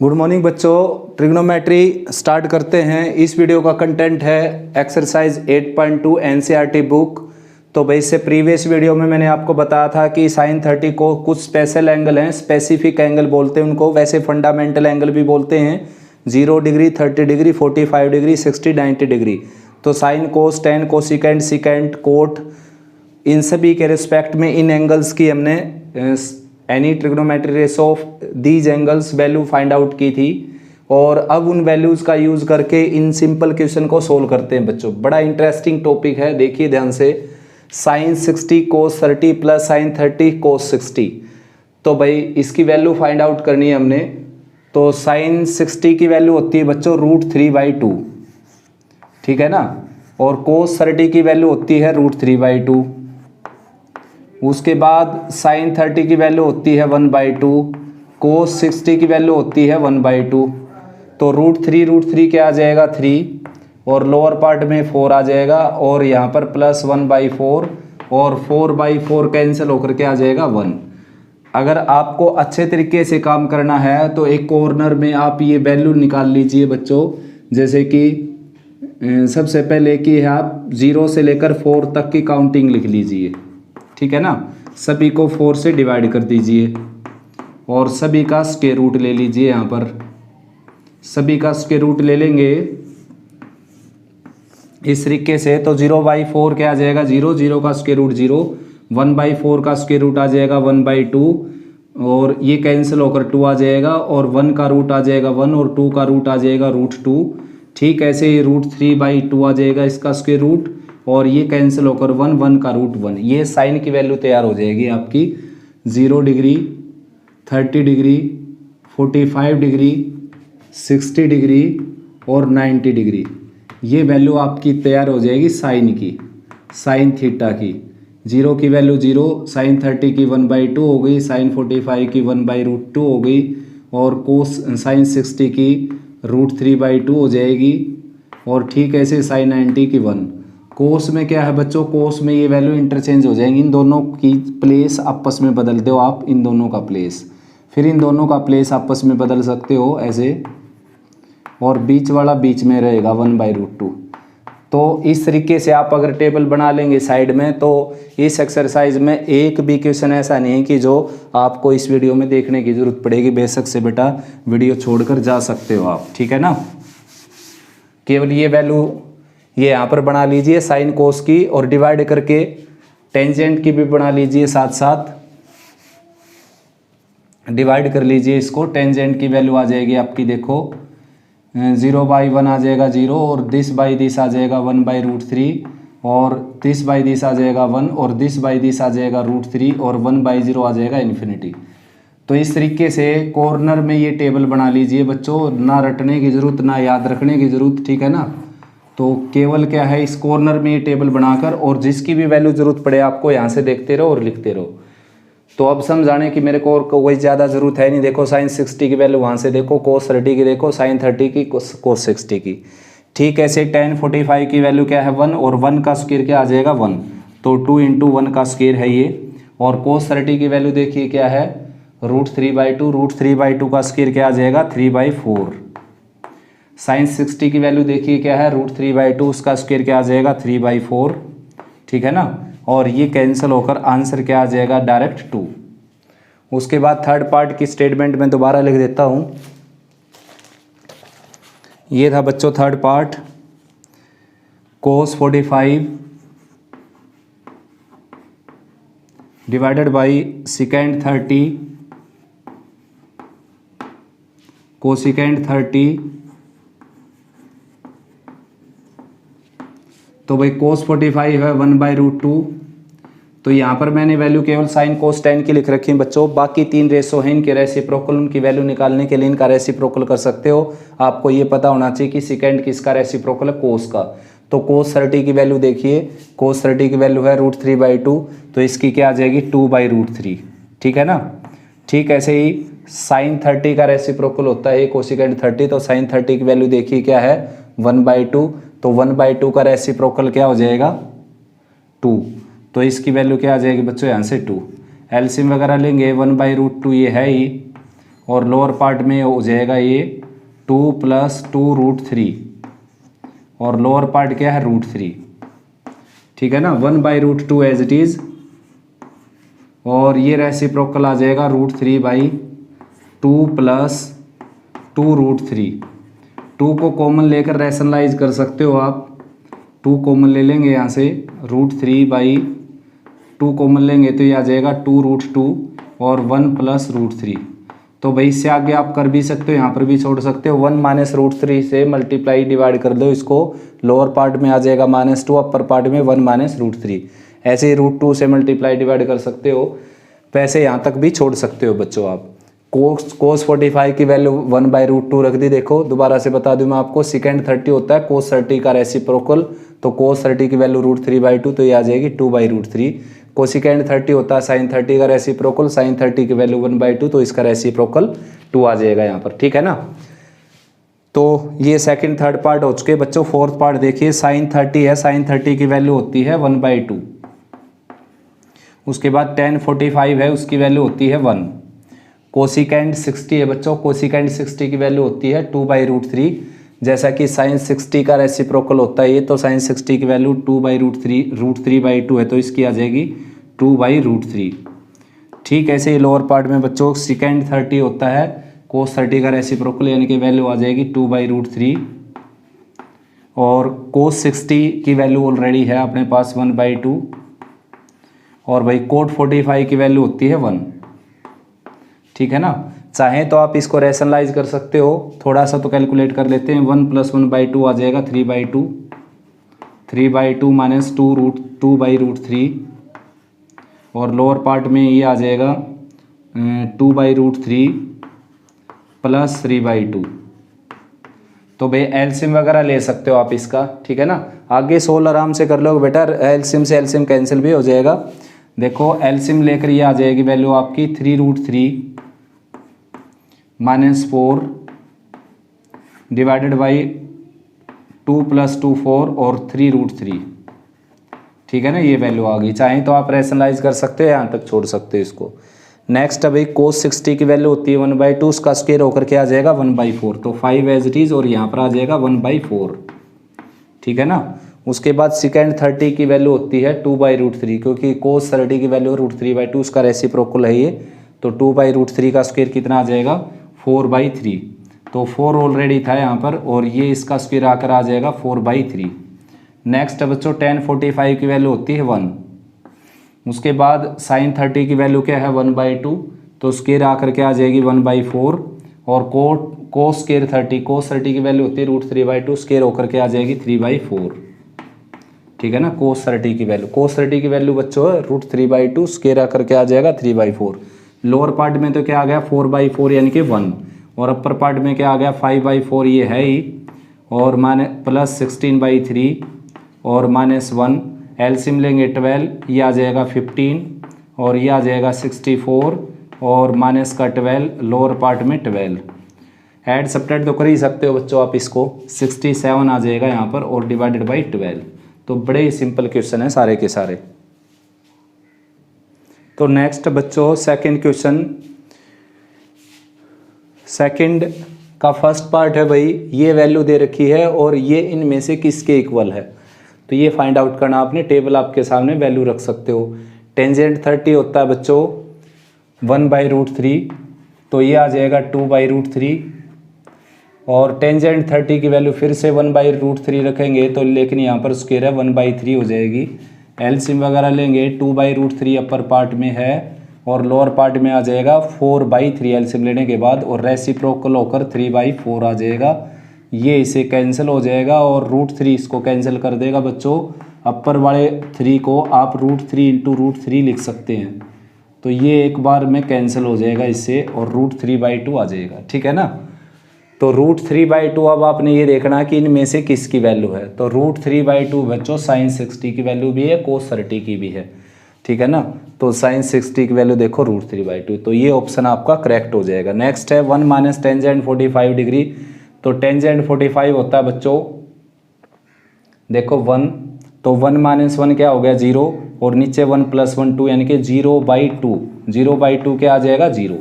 Good morning बच्चों, trigonometry start करते हैं। इस वीडियो का कंटेंट है एक्सरसाइज 8.2 एनसीईआरटी बुक। तो भाई इससे प्रीवियस वीडियो में मैंने आपको बताया था कि साइन 30 को कुछ स्पेशल एंगल हैं, स्पेसिफिक एंगल बोलते हैं उनको, वैसे फंडामेंटल एंगल भी बोलते हैं। 0 डिग्री, 30 डिग्री, 45 डिग्री, 60, 90 डिग्री। तो साइन, कोस, टेन, कोसिकेंट, सिकेंट, कोट, इन सभी के रिस्पेक्ट में इन एंगल्स की हमने any trigonometry ratio of these angles value find out की थी। और अब उन वैल्यूज़ का यूज़ करके इन सिंपल क्वेश्चन को सोल्व करते हैं बच्चों। बड़ा इंटरेस्टिंग टॉपिक है, देखिए ध्यान से। साइन 60 कोस 30 प्लस साइन 30 कोस 60। तो भाई इसकी वैल्यू फाइंड आउट करनी है हमने। तो साइन 60 की वैल्यू होती है बच्चों √3/2, ठीक है ना। और कोस 30 की वैल्यू होती है √3/2। उसके बाद साइन 30 की वैल्यू होती है 1/2, कोस 60 की वैल्यू होती है 1/2। तो √3 क्या आ जाएगा 3, और लोअर पार्ट में 4 आ जाएगा, और यहाँ पर प्लस 1/4, और 4/4 कैंसिल होकर के आ जाएगा 1। अगर आपको अच्छे तरीके से काम करना है तो एक कॉर्नर में आप ये वैल्यू निकाल लीजिए बच्चों। जैसे कि सबसे पहले कि आप 0 से लेकर 4 तक की काउंटिंग लिख लीजिए, ठीक है ना। सभी को 4 से डिवाइड कर दीजिए और सभी का स्क्वायर रूट ले लीजिए। यहाँ पर सभी का स्क्वायर रूट ले लेंगे इस तरीके से। तो 0/4 क्या आ जाएगा 0, 0 का स्क्वायर रूट 0, 1/4 का स्क्वायर रूट आ जाएगा 1/2, और ये कैंसिल होकर 2 आ जाएगा, और 1 का रूट आ जाएगा 1, और 2 का रूट आ जाएगा √2। ठीक ऐसे ही √3/2 आ जाएगा इसका स्क्वायर रूट, और ये कैंसिल होकर 1, 1 का √1। ये साइन की वैल्यू तैयार हो जाएगी आपकी 0 डिग्री, 30 डिग्री, 45 डिग्री, 60 डिग्री और 90 डिग्री। ये वैल्यू आपकी तैयार हो जाएगी साइन की, साइन थीटा की। 0 की वैल्यू 0, साइन 30 की 1/2 हो गई, साइन 45 की 1/√2 हो गई, और कोस साइन 60 की √3/2 हो जाएगी, और ठीक ऐसे साइन 90 की 1। कोस में क्या है बच्चों, कोस में ये वैल्यू इंटरचेंज हो जाएंगी। इन दोनों की प्लेस आपस में बदल दो आप, इन दोनों का प्लेस, फिर इन दोनों का प्लेस आपस में बदल सकते हो ऐसे, और बीच वाला बीच में रहेगा 1/√2। तो इस तरीके से आप अगर टेबल बना लेंगे साइड में, तो इस एक्सरसाइज में एक भी क्वेश्चन ऐसा नहीं है कि जो आपको इस वीडियो में देखने की जरूरत पड़ेगी। बेशक से बेटा वीडियो छोड़कर जा सकते हो आप, ठीक है ना। केवल ये वैल्यू ये यहाँ पर बना लीजिए साइन कोस की, और डिवाइड करके टेंजेंट की भी बना लीजिए, साथ साथ डिवाइड कर लीजिए इसको। टेंजेंट की वैल्यू आ जाएगी आपकी, देखो 0/1 आ जाएगा 0, और दिस आ जाएगा 1/√3, और दिस आ जाएगा 1, और दिस आ जाएगा √3, और 1/0 आ जाएगा इन्फिनिटी। तो इस तरीके से कॉर्नर में ये टेबल बना लीजिए बच्चों, ना रटने की ज़रूरत ना याद रखने की ज़रूरत, ठीक है ना। तो केवल क्या है, इस कॉर्नर में ये टेबल बनाकर, और जिसकी भी वैल्यू ज़रूरत पड़े आपको यहाँ से देखते रहो और लिखते रहो। तो अब समझाने की मेरे को और कोई ज़्यादा ज़रूरत है नहीं। देखो साइन 60 की वैल्यू वहाँ से देखो, कोस 30 की देखो, साइन 30 की, कोस 60 की। ठीक ऐसे tan 45 की वैल्यू क्या है 1, और 1 का स्क्वायर क्या आ जाएगा 1, तो 2 × 1 का स्क्वायर है ये। और कोस 30 की वैल्यू देखिए क्या है √3/2, √3/2 का स्क्वायर क्या आ जाएगा 3/4। साइन 60 की वैल्यू देखिए क्या है √3/2, उसका स्क्वायर क्या आ जाएगा 3/4, ठीक है ना। और ये कैंसिल होकर आंसर क्या आ जाएगा डायरेक्ट 2। उसके बाद थर्ड पार्ट की स्टेटमेंट में दोबारा लिख देता हूँ। ये था बच्चों third part, cos 45 divided by second 30 cosec 30। तो भाई कोस 45 है 1/√2। तो यहाँ पर मैंने वैल्यू केवल साइन कोस 10 की लिख रखी है बच्चों। बाकी 3 रेशो हैं, इनके रेसिप्रोकल, उनकी वैल्यू निकालने के लिए इनका रेसिप्रोकल कर सकते हो। आपको ये पता होना चाहिए कि सेकेंड किसका रेसिप्रोकल है, कोस का। तो कोस 30 की वैल्यू देखिए, कोस 30 की वैल्यू है √3/2, तो इसकी क्या आ जाएगी 2/√3, ठीक है ना। ठीक ऐसे ही साइन 30 का रेसिप्रोकल होता है कोसिकेंड 30, तो साइन 30 की वैल्यू देखिए क्या है 1/2, तो 1/2 का रेसिप्रोकल क्या हो जाएगा 2। तो इसकी वैल्यू क्या आ जाएगी बच्चों यहाँ से 2। एलसीएम वगैरह लेंगे 1/√2 ये है ही, और लोअर पार्ट में हो जाएगा ये 2 + 2√3 और लोअर पार्ट क्या है √3, ठीक है ना, 1/√2 एज इट इज़। और ये रेसिप्रोकल आ जाएगा √3/2 + 2√3। 2 को कॉमन लेकर रैशनलाइज कर सकते हो आप, 2 कॉमन ले लेंगे यहाँ से, √3/2 कॉमन लेंगे तो ये आ जाएगा 2√2 और 1 + √3। तो भाई इससे आगे आप कर भी सकते हो, यहाँ पर भी छोड़ सकते हो, 1 - √3 से मल्टीप्लाई डिवाइड कर दो इसको, लोअर पार्ट में आ जाएगा -2, अपर पार्ट में 1 - √3। ऐसे ही √2 से मल्टीप्लाई डिवाइड कर सकते हो, वैसे यहाँ तक भी छोड़ सकते हो बच्चों आप। cos 45 की वैल्यू 1/√2 रख दी। देखो दोबारा से बता दूं मैं आपको, सेकेंड 30 होता है cos 30 का रेसिप्रोकल, तो cos 30 की वैल्यू √3/2 तो ये आ जाएगी 2/√3। कोसिकेंड 30 होता है sin 30 का रेसिप्रोकल, sin 30 की वैल्यू 1/2 तो इसका रेसिप्रोकल 2 आ जाएगा यहाँ पर, ठीक है ना। तो ये सेकंड थर्ड पार्ट हो चुके बच्चों। फोर्थ पार्ट देखिए, sin 30 है, sin 30 की वैल्यू होती है 1/2। उसके बाद tan 45 है, उसकी वैल्यू होती है 1। कोसिकेंड 60 है बच्चों, कोसिकेंड 60 की वैल्यू होती है 2/√3। जैसा कि sin 60 का रेसिप्रोकल होता है ये, तो sin 60 की वैल्यू 2/√3 है, तो इसकी आ जाएगी 2/√3। ठीक ऐसे ही लोअर पार्ट में बच्चों सेकेंड 30 होता है, cos 30 का रेसिप्रोकल, यानी कि वैल्यू आ जाएगी 2/√3। और cos 60 की वैल्यू ऑलरेडी है अपने पास 1/2। और भाई cot 45 की वैल्यू होती है 1, ठीक है ना। चाहें तो आप इसको रैशनलाइज कर सकते हो, थोड़ा सा तो कैलकुलेट कर लेते हैं। 1 + 1/2 आ जाएगा 3/2, 3/2 - 2√3 और लोअर पार्ट में ये आ जाएगा 2/√3 + 3/2। तो भाई एलसीएम वगैरह ले सकते हो आप इसका, ठीक है ना। आगे सोल्व आराम से कर लो बेटा, एलसीएम से एलसीएम कैंसिल भी हो जाएगा। देखो एलसीएम लेकर ये आ जाएगी वैल्यू आपकी 3√3 - 4 डिवाइडेड बाई 2 + 2 4 और 3√3, ठीक है ना, ये वैल्यू आ गई। चाहें तो आप रैशनलाइज कर सकते हो, यहाँ तक छोड़ सकते हो इसको। नेक्स्ट अभी cos 60 की वैल्यू होती है 1/2, उसका स्क्वायर होकर के आ जाएगा 1/4, तो 5 एज इट इज़ और यहाँ पर आ जाएगा 1/4, ठीक है ना। उसके बाद सेकेंड 30 की वैल्यू होती है 2/√3, क्योंकि cos 30 की वैल्यू √3/2, उसका रेसिप्रोकल है ये, तो 2/√3 का स्क्वायर कितना आ जाएगा 4/3। तो 4 ऑलरेडी था यहाँ पर, और ये इसका स्क्वायर आकर आ जाएगा 4/3। नेक्स्ट बच्चों tan 45 की वैल्यू होती है 1। उसके बाद sin 30 की वैल्यू क्या है 1/2, तो स्क्वायर आकर के आ जाएगी 1/4। और cos 30 की वैल्यू होती है √3/2, स्क्वायर होकर के आ जाएगी 3/4, ठीक है ना। cos 30 की वैल्यू बच्चों है √3/2, स्क्वायर आकर के आ जाएगा 3/4। लोअर पार्ट में तो क्या आ गया 4/4 यानी कि 1, और अपर पार्ट में क्या आ गया 5/4, ये है ही, और +16/3 और -1। एलसीएम लेंगे 12, ये आ जाएगा 15 और ये आ जाएगा 64 और माइनस का 12, लोअर पार्ट में 12। ऐड सब्ट्रैक्ट तो कर ही सकते हो बच्चों आप इसको, 67 आ जाएगा यहाँ पर और डिवाइडेड बाई 12। तो बड़े ही सिंपल क्वेश्चन है सारे के सारे। तो नेक्स्ट बच्चों सेकंड क्वेश्चन, सेकंड का फर्स्ट पार्ट है भाई, ये वैल्यू दे रखी है और ये इनमें से किसके इक्वल है, तो ये फाइंड आउट करना। आपने टेबल आपके सामने वैल्यू रख सकते हो। टेंजेंट 30 होता है बच्चों 1/√3, तो ये आ जाएगा 2/√3, और टेंजेंट 30 की वैल्यू फिर से 1/√3 रखेंगे तो, लेकिन यहाँ पर स्क्वायर है 1/3 हो जाएगी। एलसीएम वगैरह लेंगे 2/√3 अपर पार्ट में है और लोअर पार्ट में आ जाएगा 4/3 एलसीएम लेने के बाद, और रेसिप्रोकल होकर 3/4 आ जाएगा। ये इसे कैंसिल हो जाएगा और √3 इसको कैंसिल कर देगा बच्चों। अपर वाले 3 को आप √3 × √3 लिख सकते हैं, तो ये एक बार में कैंसिल हो जाएगा इससे और √3/2 आ जाएगा, ठीक है ना। तो √3/2 अब आपने ये देखना कि इनमें से किसकी वैल्यू है, तो √3/2 बच्चों sin 60 की वैल्यू भी है, cos 30 की भी है, ठीक है ना। तो sin 60 की वैल्यू देखो √3/2, तो ये ऑप्शन आपका करेक्ट हो जाएगा। नेक्स्ट है 1 - टेंजेंट 45 डिग्री, तो टेंजेंट 45 होता है बच्चों देखो 1, तो 1 - 1 क्या हो गया 0, और नीचे 1 + 1 2 यानी कि 0/2, 0/2 क्या आ जाएगा 0।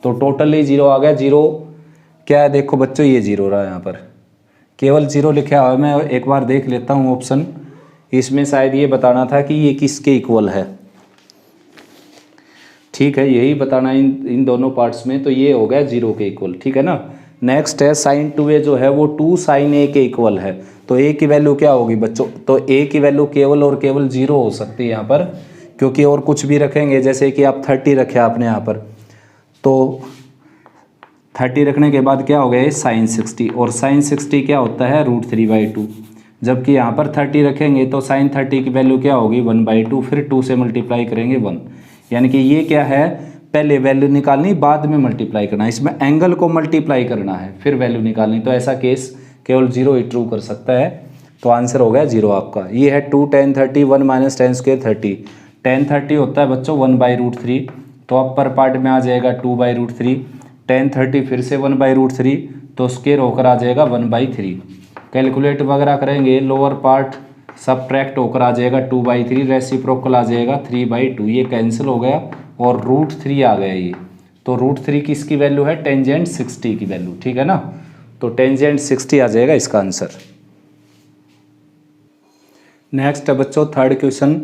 तो टोटली जीरो आ गया। जीरो क्या है देखो बच्चों, ये जीरो रहा यहाँ पर, केवल जीरो लिखा हुआ है। मैं एक बार देख लेता हूँ ऑप्शन, इसमें शायद ये बताना था कि ये किसके इक्वल है। ठीक है, यही बताना इन दोनों पार्ट्स में, तो ये हो गया जीरो के इक्वल। ठीक है ना। नेक्स्ट है साइन 2a जो है वो 2 साइन a के इक्वल है। तो a की वैल्यू क्या होगी बच्चों, तो a की वैल्यू केवल और केवल जीरो हो सकती है यहाँ पर, क्योंकि और कुछ भी रखेंगे, जैसे कि आप 30 रखे आपने यहाँ पर, तो 30 रखने के बाद क्या हो गया साइन 60, और साइन 60 क्या होता है √3/2। जबकि यहाँ पर 30 रखेंगे तो साइन 30 की वैल्यू क्या होगी 1/2, फिर 2 से मल्टीप्लाई करेंगे 1, यानी कि ये क्या है, पहले वैल्यू निकालनी बाद में मल्टीप्लाई करना, इसमें एंगल को मल्टीप्लाई करना है फिर वैल्यू निकालनी। तो ऐसा केस केवल जीरो ही ट्रू कर सकता है। तो आंसर हो गया जीरो आपका। ये है 2 tan 30 1 - tan स्क्वायर 30। tan 30 होता है बच्चों 1/√3, तो अपर पार्ट में आ जाएगा 2/√3, tan 30 फिर से 1/√3, तो स्क्वायर होकर आ जाएगा 1/3। कैलकुलेट वगैरह करेंगे, लोअर पार्ट सबट्रैक्ट होकर आ जाएगा 2/3, रेसिप्रोकल आ जाएगा 3/2, ये कैंसिल हो गया और √3 आ गया ये। तो √3 किसकी वैल्यू है, टेंजेंट 60 की वैल्यू। ठीक है ना, तो टेंजेंट 60 आ जाएगा इसका आंसर। नेक्स्ट है बच्चों third question,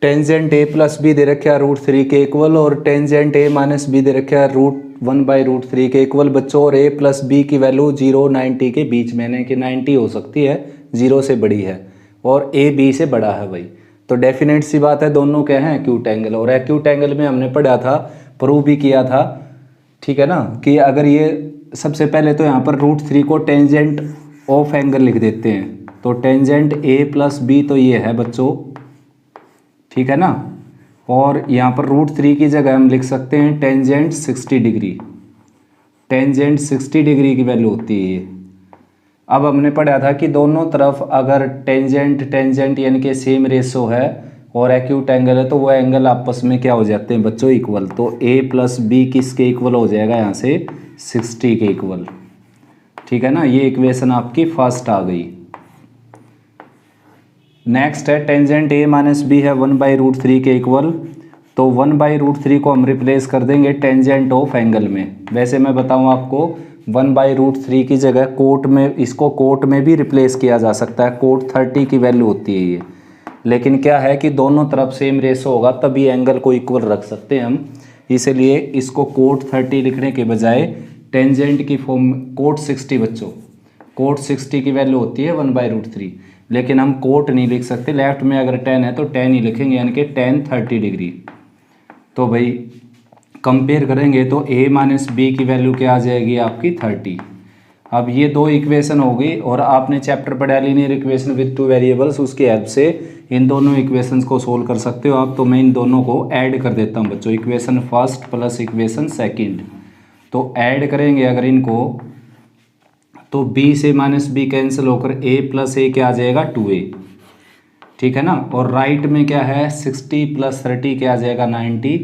tangent a + b दे रखा है √3 के इक्वल, और टेंजेंट a - b दे रखा है √1/√3 के इक्वल बच्चों, और a + b की वैल्यू 0 90 के बीच में, यानी कि 90 हो सकती है, 0 से बड़ी है, और a b से बड़ा है भाई। तो डेफिनेट सी बात है दोनों क्या हैं एक्यूट एंगल, और एक्यूट एंगल में हमने पढ़ा था, प्रूव भी किया था। ठीक है ना, कि अगर ये सबसे पहले तो यहाँ पर √3 को टेंजेंट ऑफ एंगल लिख देते हैं, तो टेंजेंट a + b तो ये है बच्चों। ठीक है ना, और यहाँ पर √3 की जगह हम लिख सकते हैं टेंजेंट 60 डिग्री। टेंजेंट 60 डिग्री की वैल्यू होती है ये। अब हमने पढ़ा था कि दोनों तरफ अगर टेंजेंट टेंजेंट यानी कि सेम रेशो है और एक्यूट एंगल है, तो वो एंगल आपस में क्या हो जाते हैं बच्चों, इक्वल। तो a + b किसके इक्वल हो जाएगा यहाँ से 60 के इक्वल। ठीक है ना, ये इक्वेशन आपकी फर्स्ट आ गई। नेक्स्ट है टेंजेंट a - b है 1/√3 के इक्वल, तो 1/√3 को हम रिप्लेस कर देंगे टेंजेंट ऑफ एंगल में। वैसे मैं बताऊं आपको 1/√3 की जगह कोट में, इसको कोट में भी रिप्लेस किया जा सकता है, कोट 30 की वैल्यू होती है ये। लेकिन क्या है कि दोनों तरफ सेम रेशो होगा तभी एंगल को इक्वल रख सकते हैं हम, इसलिए इसको कोट 30 लिखने के बजाय टेंजेंट की फॉर्म कोट 60 बच्चों, कोट 60 की वैल्यू होती है 1/√3, लेकिन हम कोट नहीं लिख सकते। लेफ्ट में अगर tan है तो tan ही लिखेंगे, यानी कि tan 30 डिग्री। तो भाई कंपेयर करेंगे तो a - b की वैल्यू क्या आ जाएगी आपकी 30। अब ये दो इक्वेशन हो गई, और आपने चैप्टर पढ़ा लीनियर इक्वेशन विद 2 वेरिएबल्स, उसकी हेल्प से इन दोनों इक्वेशंस को सोल्व कर सकते हो आप। तो मैं इन दोनों को ऐड कर देता हूँ बच्चों, equation first plus equation second. तो ऐड करेंगे अगर इनको, तो b से -b कैंसिल होकर a + a क्या आ जाएगा 2a। ठीक है ना, और राइट में क्या है 60 + 30 क्या आ जाएगा 90,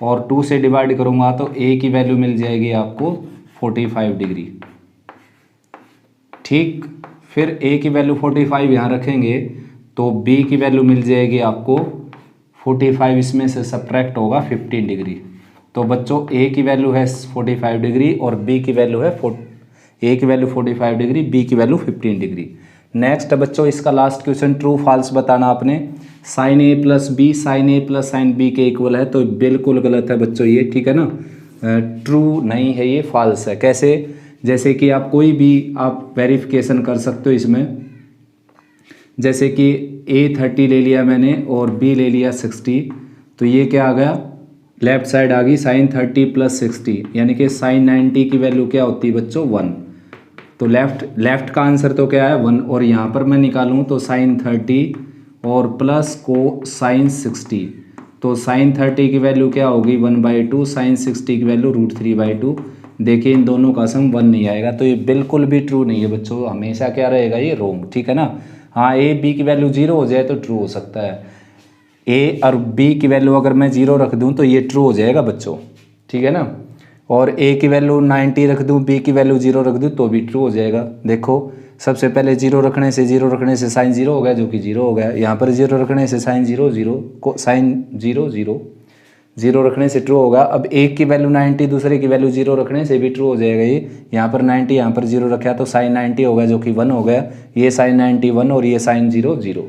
और 2 से डिवाइड करूँगा तो a की वैल्यू मिल जाएगी आपको 45 डिग्री। ठीक, फिर a की वैल्यू 45 यहाँ रखेंगे तो b की वैल्यू मिल जाएगी आपको 45, इसमें से सब्ट्रैक्ट होगा 15 डिग्री। तो बच्चों a की वैल्यू है 45 डिग्री और b की वैल्यू है a की वैल्यू 45 डिग्री, b की वैल्यू 15 डिग्री। नेक्स्ट बच्चों इसका लास्ट क्वेश्चन ट्रू फॉल्स बताना आपने। Sine a + b sine a + sine b के इक्वल है, तो बिल्कुल गलत है बच्चों ये। ठीक है ना, ट्रू नहीं है ये, फॉल्स है। कैसे, जैसे कि आप कोई भी आप वेरिफिकेशन कर सकते हो इसमें, जैसे कि a 30 ले लिया मैंने और b ले लिया 60, तो ये क्या आ गया, लेफ्ट साइड आ गई साइन 30 + 60, यानी कि साइन 90 की वैल्यू क्या होती है बच्चों 1। तो लेफ्ट का आंसर तो क्या है 1, और यहाँ पर मैं निकालूँ तो साइन 30 और प्लस को साइन 60, तो साइन 30 की वैल्यू क्या होगी 1/2, साइन 60 की वैल्यू √3/2। देखिए इन दोनों का सम 1 नहीं आएगा, तो ये बिल्कुल भी ट्रू नहीं है बच्चों, हमेशा क्या रहेगा ये रॉन्ग। ठीक है ना, हाँ a b की वैल्यू 0 हो जाए तो ट्रू हो सकता है, a और b की वैल्यू अगर मैं 0 रख दूँ तो ये ट्रू हो जाएगा बच्चों। ठीक है ना, और a की वैल्यू 90 रख दूँ, b की वैल्यू 0 रख दूँ तो भी ट्रू हो जाएगा। देखो सबसे पहले 0 रखने से साइन 0 हो गया, जो कि 0 हो गया। यहाँ पर 0 रखने से साइन 0 0 को साइन 0 0, 0 रखने से ट्रू होगा। अब एक की वैल्यू 90 दूसरे की वैल्यू 0 रखने से भी ट्रू हो जाएगा। ये यहाँ पर 90 यहाँ पर 0 रखा तो साइन 90 होगा जो कि 1 हो गया। ये साइन 90 1 और ये साइन 0 0,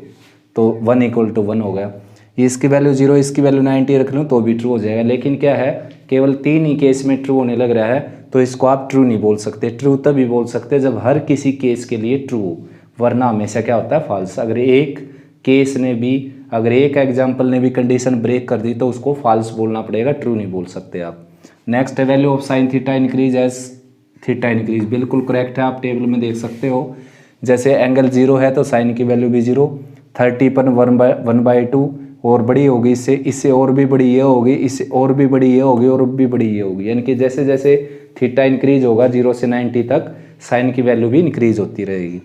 तो 1 = 1 हो गया। इसकी वैल्यू 0 इसकी वैल्यू 90 रख लूँ तो भी ट्रू हो जाएगा। लेकिन क्या है, केवल 3 ही केस में ट्रू होने लग रहा है, तो इसको आप ट्रू नहीं बोल सकते। ट्रू तभी बोल सकते जब हर किसी केस के लिए ट्रू हो, वरना हमेशा क्या होता है, फॉल्स। अगर एक केस ने भी, अगर एक एग्जाम्पल ने भी कंडीशन ब्रेक कर दी तो उसको फॉल्स बोलना पड़ेगा, ट्रू नहीं बोल सकते आप। नेक्स्ट है value of sine theta increase as theta increase. बिल्कुल करेक्ट है, आप टेबल में देख सकते हो। जैसे एंगल 0 है तो साइन की वैल्यू भी 0, 30 पर 1/2 और बड़ी होगी इससे और भी बड़ी ये होगी, इससे और भी बड़ी ये होगी और भी बड़ी ये होगी। यानी कि जैसे जैसे थीटा इंक्रीज होगा 0 से 90 तक, साइन की वैल्यू भी इंक्रीज होती रहेगी।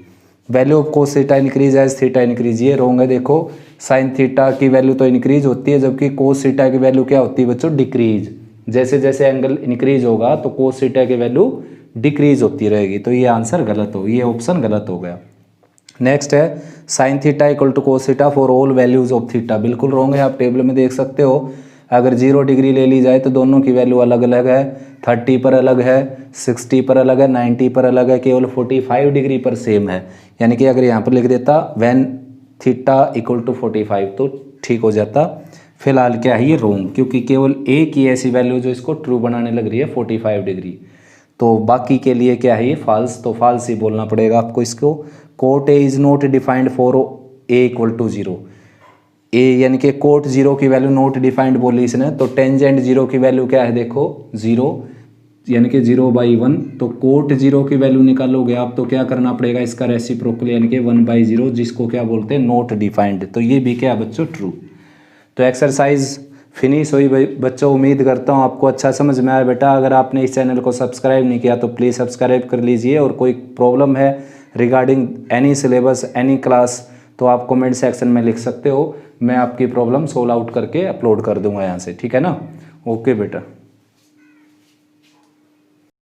Value of cos theta increase as theta increase, ये रॉन्ग है। देखो साइन थीटा की वैल्यू तो इंक्रीज होती है, जबकि कोस थीटा की वैल्यू क्या होती है बच्चों, डिक्रीज। जैसे जैसे एंगल इंक्रीज होगा तो कोस थीटा की वैल्यू डिक्रीज होती रहेगी। तो ये आंसर गलत हो, ये ऑप्शन गलत हो गया। नेक्स्ट है sine theta equal to cos theta for all values of theta. बिल्कुल रॉन्ग है, आप टेबल में देख सकते हो। अगर 0 डिग्री ले ली जाए तो दोनों की वैल्यू अलग अलग है। 30 पर अलग है, 60 पर अलग है, 90 पर अलग है, केवल 45 डिग्री पर सेम है। यानी कि अगर यहाँ पर लिख देता व्हेन थीटा इक्वल टू 45 तो ठीक हो जाता। फिलहाल क्या है, ये रॉन्ग, क्योंकि केवल एक ही ऐसी वैल्यू जो इसको ट्रू बनाने लग रही है 45 डिग्री। तो बाकी के लिए क्या है, ये फॉल्स, तो फॉल्स ही बोलना पड़ेगा आपको इसको। Cot A is not defined for A equal to 0। A यानी कि कोट 0 की वैल्यू नॉट डिफाइंड बोली इसने, तो टेंजेंट 0 की वैल्यू क्या है, देखो 0 यानी कि 0/1। तो कोट 0 की वैल्यू निकालोगे आप तो क्या करना पड़ेगा, इसका रेसिप्रोकल यानी कि 1/0, जिसको क्या बोलते हैं, नॉट डिफाइंड। तो ये भी क्या बच्चों, ट्रू। तो एक्सरसाइज फिनिश हुई बच्चों। उम्मीद करता हूँ आपको अच्छा समझ में आया बेटा। अगर आपने इस चैनल को सब्सक्राइब नहीं किया तो प्लीज़ सब्सक्राइब कर लीजिए। और कोई प्रॉब्लम है regarding any syllabus any class तो आप कमेंट सेक्शन में लिख सकते हो। मैं आपकी प्रॉब्लम सोल्व आउट करके अपलोड कर दूंगा यहाँ से, ठीक है ना। ओके बेटा।